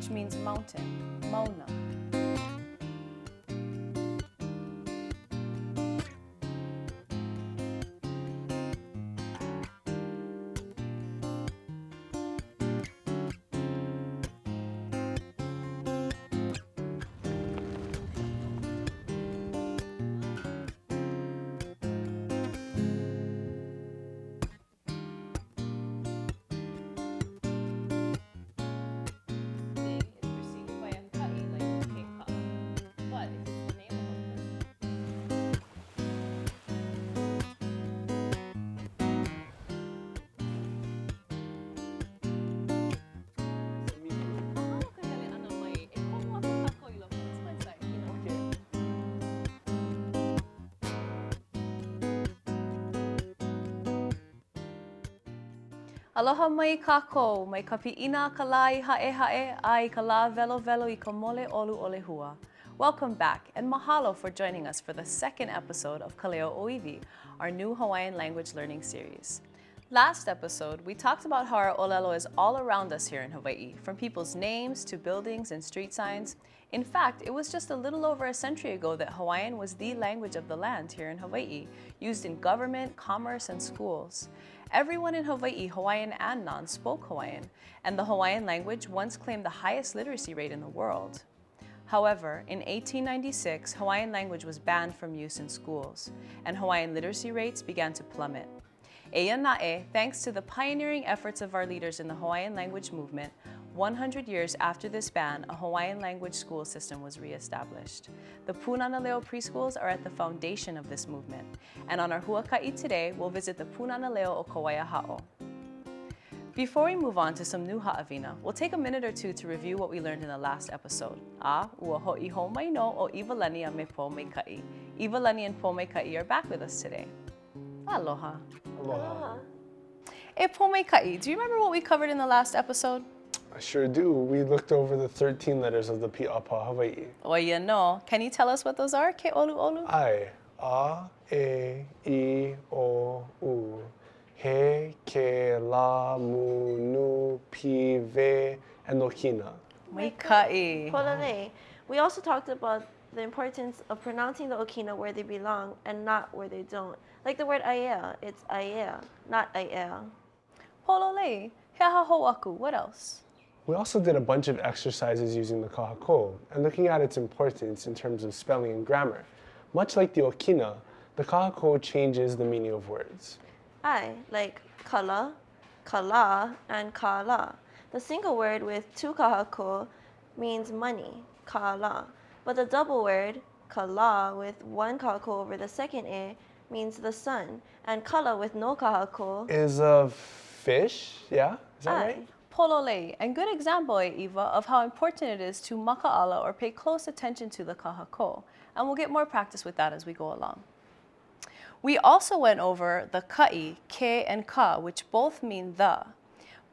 which means mountain, Mauna. Aloha mai kākou, mai ka piʻina ka lā I haʻe ai ka lā velo I ka mole ʻolu ʻolehua. Welcome back and mahalo for joining us for the second episode of Ka Leo ʻŌiwi, our new Hawaiian language learning series. Last episode, we talked about how our ʻŌlelo is all around us here in Hawaii, from people's names to buildings and street signs. In fact, it was just a little over a century ago that Hawaiian was the language of the land here in Hawaii, used in government, commerce, and schools. Everyone in Hawaii, Hawaiian and non, spoke Hawaiian, and the Hawaiian language once claimed the highest literacy rate in the world. However, in 1896, Hawaiian language was banned from use in schools, and Hawaiian literacy rates began to plummet. Eia naʻe, thanks to the pioneering efforts of our leaders in the Hawaiian language movement, 100 years after this ban, a Hawaiian language school system was reestablished. The Punana Leo preschools are at the foundation of this movement, and on our huakaʻi today, we'll visit the Punana Leo o Kauaia Ha'o. Before we move on to some new ha'awina, we'll take a minute or two to review what we learned in the last episode. A ua hoʻi hou mai no o Iwalani a me Pōmaikaʻi. Iwalani and Pōmaikaʻi are back with us today. Aloha. Aloha. Hey Pōmaikaʻi, do you remember what we covered in the last episode? I sure do. We looked over the 13 letters of the Pi'apa Hawaii. Oia no. Can you tell us what those are, ke olu olu? Ai, a, e, I, o, u. He, ke, la, mu, nu, pi, ve, and okina. Maikaʻi. Pololei. We also talked about the importance of pronouncing the okina where they belong and not where they don't. Like the word aiea, it's aiea, not aiea. Pololei. He aha hou aku. What else? We also did a bunch of exercises using the kahako and looking at its importance in terms of spelling and grammar. Much like the okina, the kahako changes the meaning of words. Ai, like kala, kala, and kala. The single word with two kahako means money, kala. But the double word, kala, with one kahako over the second e, means the sun. And kala with no kahako Is a fish, yeah? Is that ai. right? Pololei. And good example, Eva, of how important it is to maka'ala or pay close attention to the kahako. And we'll get more practice with that as we go along. We also went over the ka'i, ke, and ka, which both mean the.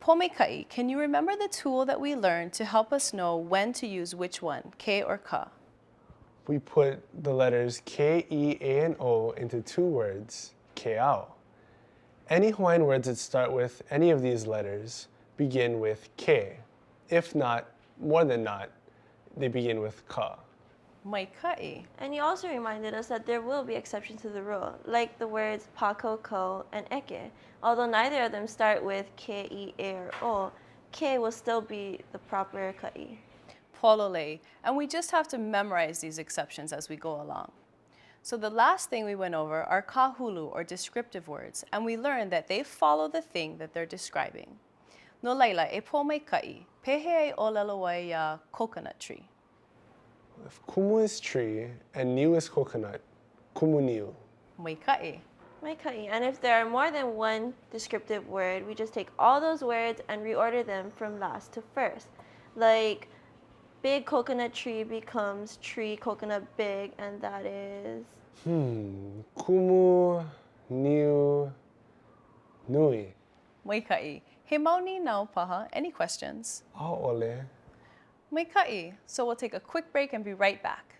Pōmaikaʻi, can you remember the tool that we learned to help us know when to use which one, ke or ka? We put the letters K, E, A, and O into two words, keao. Any Hawaiian words that start with any of these letters begin with ke. If not, more than not, they begin with ka. Maikaʻi. And you also reminded us that there will be exceptions to the rule, like the words pako, ko, and eke. Although neither of them start with ke, I, e, or o, ke will still be the proper ka'i. Pololei. And we just have to memorize these exceptions as we go along. So the last thing we went over are kahulu, or descriptive words, and we learned that they follow the thing that they're describing. No laila, e Pōmaikaʻi, pehe ai ʻŌlelo ai ia coconut tree. If kumu is tree and niu is coconut, kumu niu. Maikaʻi. Mai ka'i. And if there are more than one descriptive word, we just take all those words and reorder them from last to first. Like, big coconut tree becomes tree coconut big, and that is... Kumu, niu, nui. Maikaʻi. He mauni nau paha. Any questions? A'ole. Maikaʻi. So we'll take a quick break and be right back.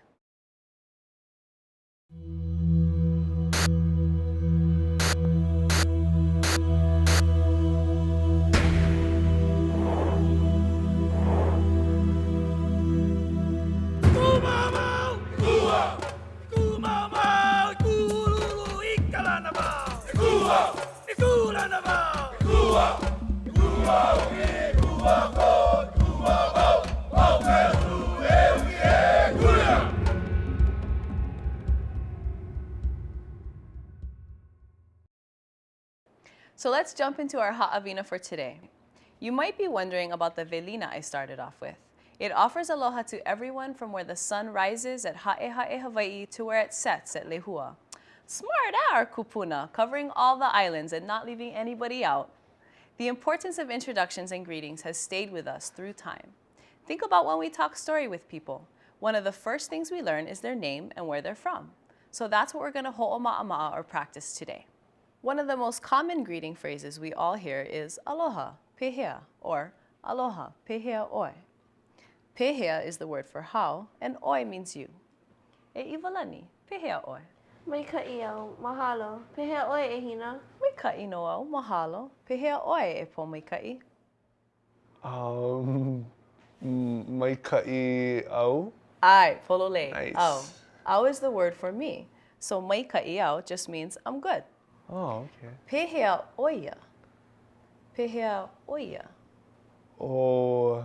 So let's jump into our ha'awina for today. You might be wondering about the velina I started off with. It offers aloha to everyone from where the sun rises at Ha'ehae, Hawaii to where it sets at Lehua. Smart, our kupuna, covering all the islands and not leaving anybody out. The importance of introductions and greetings has stayed with us through time. Think about when we talk story with people. One of the first things we learn is their name and where they're from. So that's what we're going to ho'oma'ama'a or practice today. One of the most common greeting phrases we all hear is aloha, pehea, or aloha, pehea oi. Pehea is the word for how, and oi means you. E iwalani, pehea oi. Mai ka'iau, mahalo. Pehea oi e hina. Mai ka'i no au, mahalo. Pehea oi e po mai ka'i. Mai ka'i au. Ai, polole. Nice. Au. Au is the word for me. So mai ka'i au just means I'm good. Oh, okay. Pehea oia. Pehea oia. O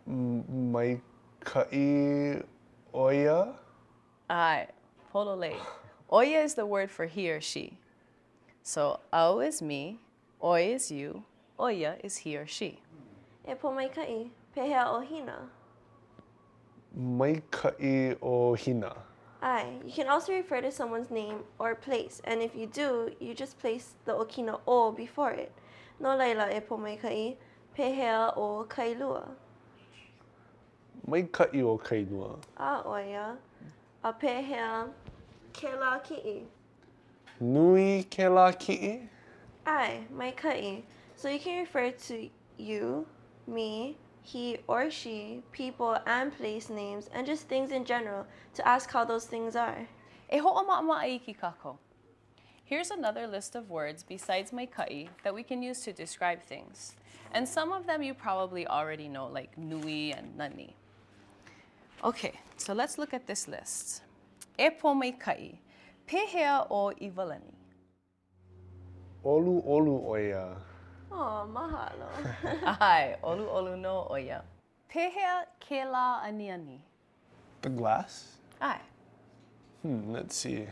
mai ka'i oia. Ai, polole. Oia is the word for he or she. So au is me, oi is you, oia is he or she. E po mai ka'i. Pehea o hina. Mai ka'i o hina. Aye. You can also refer to someone's name or place, and if you do, you just place the okina o before it. No laila e po mai ka'i. Pehea o kailua. Mai ka'i o kailua. A oia. A pehea ke la ki'i. Nui ke la ki'i? Ai, mai ka'i. So you can refer to you, me, he or she, people and place names, and just things in general to ask how those things are. E ho'oma'ama'a ki kako. Here's another list of words besides mai ka'i that we can use to describe things. And some of them you probably already know, like nui and nani. Okay, so let's look at this list. E po mai ka'i. Pehea o iwalani. Olu olu oia. Oh, mahalo. Ai, olu olu no oia. Pehea ke la aniani. The glass? Ai. Let's see.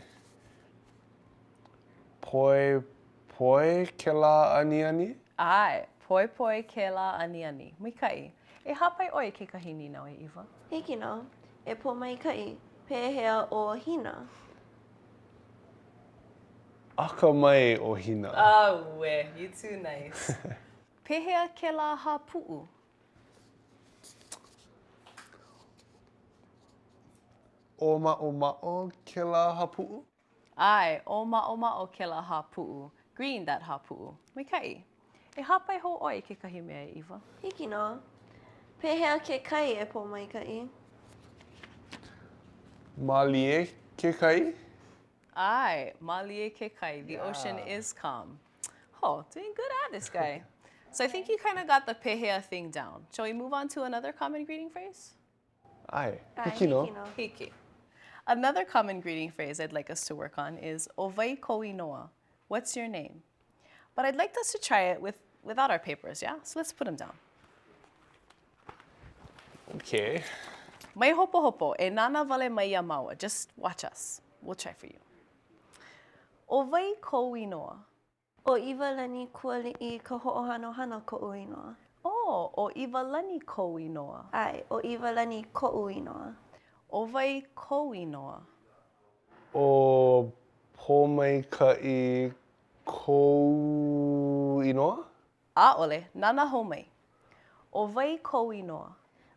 Poi poi ke la aniani? Ai, poi poi ke la aniani. Mai ka'i. E hapai oi ke kahini nau e iwa. Hiki no. E po mai ka'i. Pehea o hina. Aka mai o hina. Oh, we, you too nice. Pehea ke la hapu'u. O ma'o ke la hapu'u? Ai, o ma'o ke la hapu'u. Green that hapu'u. Mai ka'i. E hapai ho oi ke kahi mea e iwa. Hiki no. Pehea ke kai e po mai ka'i. Malie ke kai? Ai, malie ke kai. The ocean is calm. Oh, doing good at this guy. So I think you kind of got the pehea thing down. Shall we move on to another common greeting phrase? Ai, Ai, hiki no. Hiki. Another common greeting phrase I'd like us to work on is owai ko'inoa. What's your name? But I'd like us to try it without our papers, yeah? So let's put them down. Okay. Mai hopo hopo, e nana vale mai ia maua. Just watch us. We'll try for you. Owai ko'inoa. O iwalani kuali'i ka ho'ohanohana ko'uinoa. Oh, o iwalani ko'inoa. Ai, o iwalani ko'uinoa. Owai ko'inoa. O po mai ka'i ko'inoa? A'ole, nana homai. Owai ko'inoa.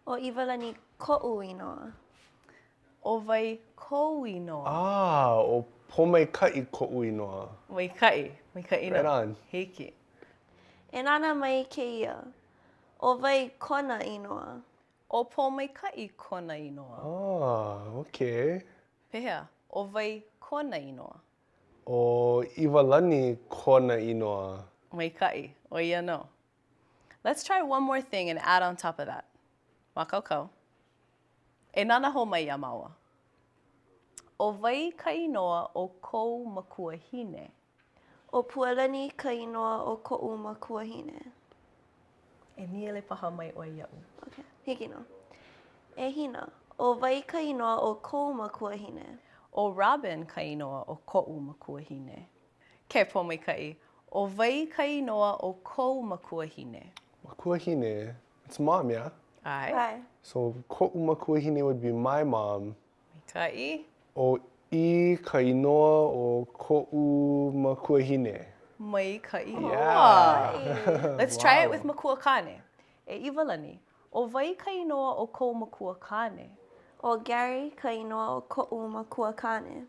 O iwalani ko'uinoa. Owai ko'inoa. Ah, o po mai ka'i ko'inoa. Mai ka'i no. Right on. Hiki. E nana mai ke ia. O vai kona inoa. O po mai ka'i kona inoa. Ah, okay. Pehea, owai kona inoa. O iwalani kona inoa. Mai ka'i, o ia no. Let's try one more thing and add on top of that. Makau. E nana ho mai ia maua. Owai ka inoa o kou makuahine. O pualani ka inoa o ko'u makuahine. E niele paha mai o iau. Okay, hiki no. E hina, o vai ka inoa o ko'u makuahine. O Robin ka inoa o ko'u makuahine. Ke pomaikai. O wai kai noa o kou makuahine. Makuahine. It's mom, yeah? Ai. Ai. So ko'u makuahine would be my mom. Kai. O I ka inoa o ko'u makuahine. Mai kai. Yeah. Let's try it with makuakane. E iwalani. O wai kai noa o kou makuakane. O Gary ka inoa o ko'u makuakane.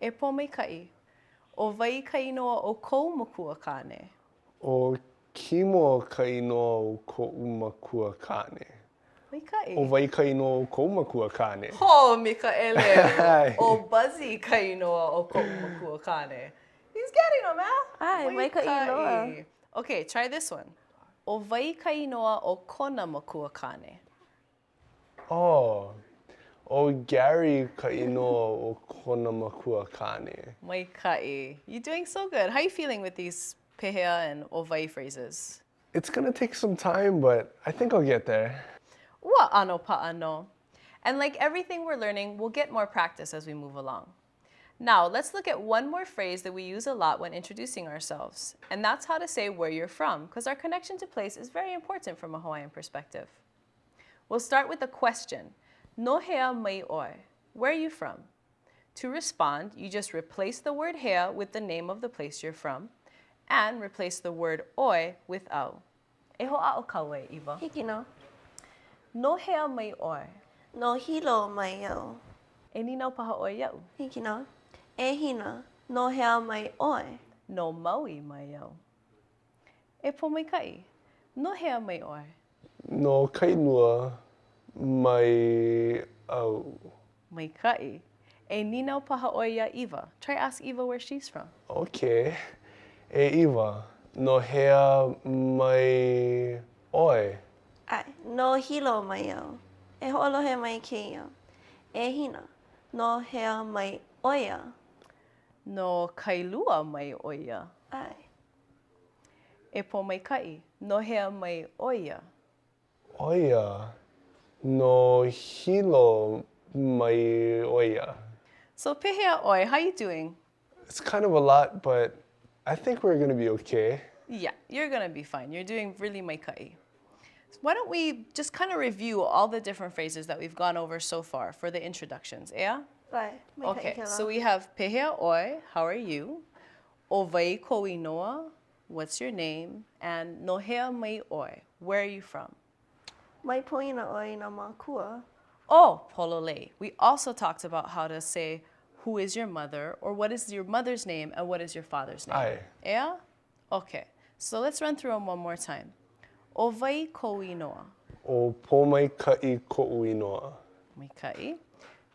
E pomaikai. O wai ka inoa o kou makuakane. O kimo ka inoa o ko'u makuakane. Maikai. O wai ka inoa o ko'u makuakane. Ho, Mikaele. O Buzzy ka inoa o kou makuakane. He's getting them, man. Ai, mai ka inoa. Okay, try this one. O wai ka inoa o kona makuakane. Oh. O Gary ka inoa o kona makuakane. Maikai. You're doing so good. How are you feeling with these pehea and o wai phrases? It's gonna take some time, but I think I'll get there. Ua ano pa'ano. And like everything we're learning, we'll get more practice as we move along. Now, let's look at one more phrase that we use a lot when introducing ourselves. And that's how to say where you're from, because our connection to place is very important from a Hawaiian perspective. We'll start with a question. No hea mai oi. Where are you from? To respond, you just replace the word hea with the name of the place you're from, and replace the word oi with au. E ho'a o kaue, Eva. Hiki no. No hea mai oi. No hilo mai iau. E ninau paha oi iau. Hiki no. E hina. No hea mai oi. No maui mai iau. E pomaikai. No hea mai oi. No kainua mai au. Mai kai. E ninau paha oi ia Eva. Try ask Eva where she's from. Okay. E iwa. No hea mai oi. Ai. No hilo mai iau. E ho'olohe mai ke ia. E hina. No hea mai oia. No kailua mai oia. Ai. E pomaikai. No hea mai oia. Oia. No hilo mai oia. So pehea oi, how you doing? It's kind of a lot, but I think we're gonna be okay. Yeah, you're gonna be fine. You're doing really maikai. So why don't we just kind of review all the different phrases that we've gone over so far for the introductions, yeah? Ai. Mai ka Okay, ike so la. we have pehea oi, how are you? O wai ko inoa, what's your name? And no hea mai oi, where are you from? Mai poina oi na makua. Oh, pololei. We also talked about how to say who is your mother, or what is your mother's name and what is your father's name. Aye. Yeah? Okay, so let's run through them one more time. O wai ko inoa, O pomaikai ko'u inoa. maikai.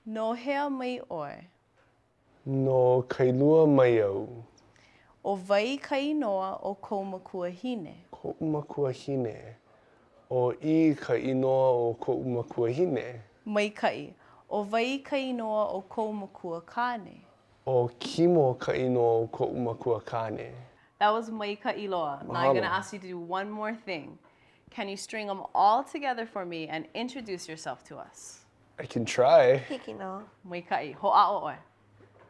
No hea mai oi. No kailua mai au. O wai ka inoa o kou makuahine. Ko'u makuahine. O I ka inoa o ko'u makuahine. Maikai. O wai ka inoa o kou makuakane. O kimo ka inoa o ko'u makuakane. That was maika iloa. Now I'm going to Mahalo. ask you to do one more thing. Can you string them all together for me and introduce yourself to us? I can try. Hiki no. Maikai. Ho'a'o oi.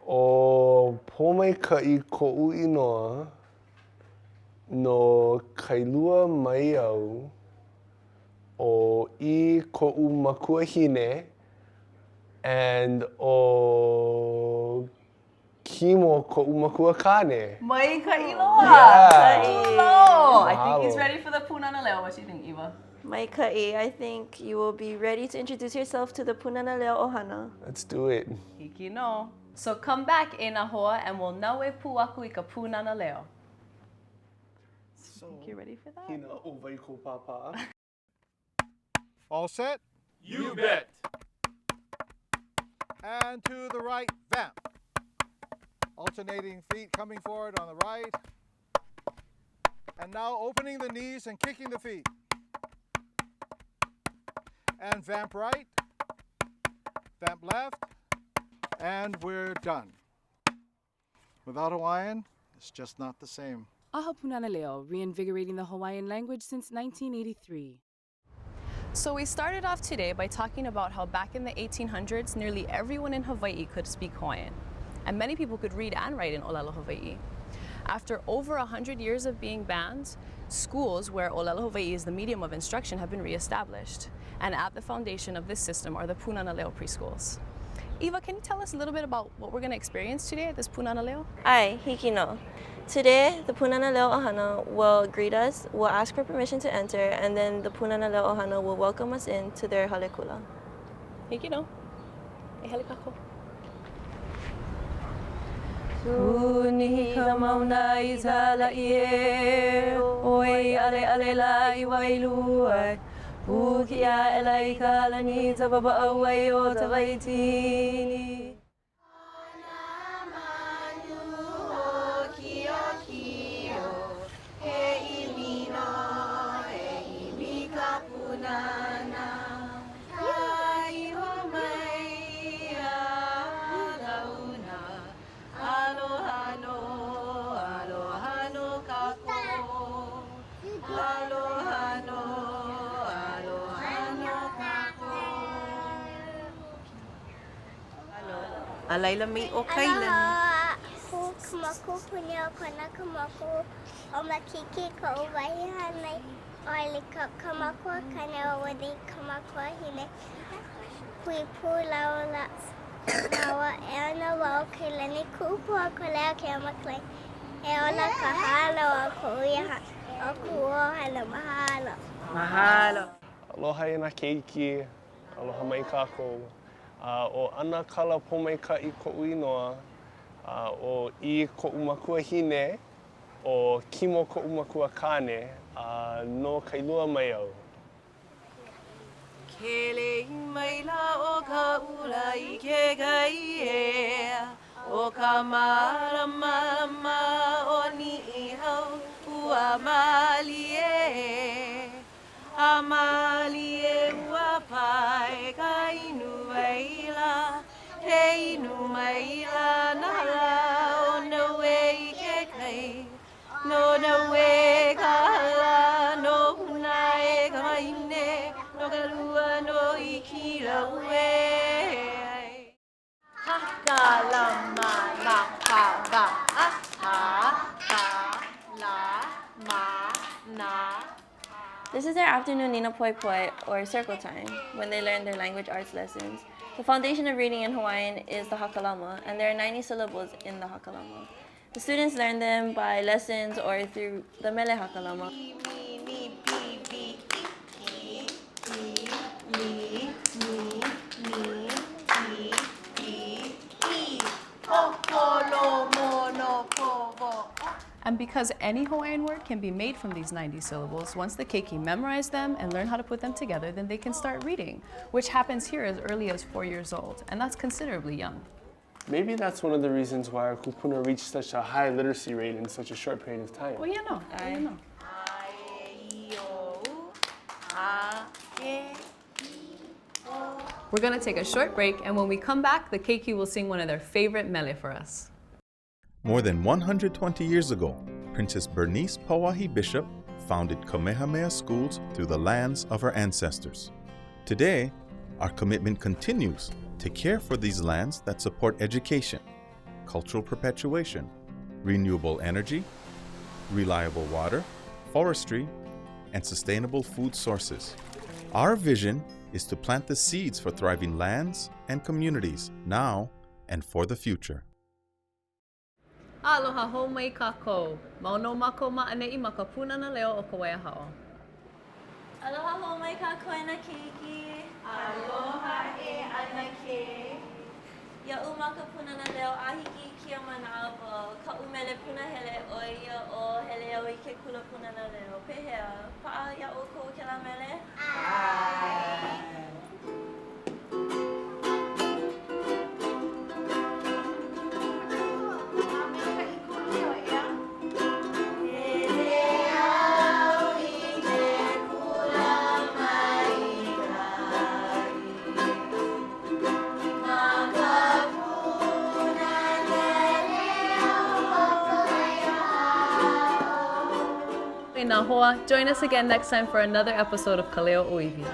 O pomaikai ko'u inoa. No kailua mai au. O I ko'u makuahine. And o kimo ko'u makuakane. Maika iloa. Yeah. Hello. I think he's Mahalo. ready for the punana leo. What do you think, Eva? Mai ka'i, I think you will be ready to introduce yourself to the punana leo ohana. Let's do it. Hiki no. So come back e na hoa and we'll naue pu aku I ka punana leo. Think you're ready for that? Hina o waiko papa. All set? You bet. And to the right, vamp. Alternating feet coming forward on the right. And now opening the knees and kicking the feet. And vamp right. Vamp left. And we're done. Without Hawaiian, it's just not the same. Aha Punana Leo, reinvigorating the Hawaiian language since 1983. So we started off today by talking about how back in the 1800s, nearly everyone in Hawaii could speak Hawaiian. and many people could read and write in ʻŌlelo Hawaiʻi. After over 100 years of being banned, schools where ʻŌlelo Hawaiʻi is the medium of instruction have been reestablished. And at the foundation of this system are the Punana Leo preschools. Eva, can you tell us a little bit about what we're going to experience today at this Punana Leo? Ai, hiki no. Today, the Punana Leo Ohana will greet us, will ask for permission to enter, and then the Punana Leo Ohana will welcome us into their halekula. Hiki no. E hele kako. Uni ka mauna I tala ie, oi ale ale la I wailua. Ukia elai ka lani tababa awai o tawaitini. Alaila mi o kailani. Ku kamaku punyo kona kamaku o makiki ko uwahi hanai o alika kamaku kane o wadi kamaku hine kui pula ola hawa e ana wao kailani kupu o kolea ke amaklai e ola kahalo o kuia o kuo hala mahalo. Mahalo. Aloha e nā keiki, aloha mai kākou. O ana kala pomaika I ko'u inoa, o I ko'u makua hine, o kimo ko'u makua kane, no kailua mai au. Kele mai la o ka ula I ke kai e, o ka marama o ni I hau ua mali e. Amali e ua pai ka inu waila, ke inu maila nala o na wei ke kai. No na wei ka hala, no huna e ka maine, no ka lua no I kira ue. Hakalama na ka wa a ha ka la ma na. This is their afternoon Nina Poi Poi, or circle time, when they learn their language arts lessons. The foundation of reading in Hawaiian is the Hakalama, and there are 90 syllables in the Hakalama. The students learn them by lessons or through the Mele Hakalama. And because any Hawaiian word can be made from these 90 syllables, once the keiki memorize them and learn how to put them together, then they can start reading, which happens here as early as 4 years old, and that's considerably young. Maybe that's one of the reasons why our kupuna reached such a high literacy rate in such a short period of time. Well, yeah, no. I know. We're going to take a short break, and when we come back, the keiki will sing one of their favorite mele for us. More than 120 years ago, Princess Bernice Pauahi Bishop founded Kamehameha schools through the lands of her ancestors. Today, our commitment continues to care for these lands that support education, cultural perpetuation, renewable energy, reliable water, forestry, and sustainable food sources. Our vision is to plant the seeds for thriving lands and communities now and for the future. Aloha hou mai kākou. Mauno mako ma'ane'i ma ka punana leo o ka waiahao. Aloha ho mai ka koina keiki. Aloha e ana ke. Ia'u ma ka punana leo ahiki kia manawa. Ka umele puna hele o ia o hele au I ke kula punana leo. Pehea, pa'a ia'u ko ke la mele? Ai. Nā hoa, join us again next time for another episode of Ka Leo Oiwi.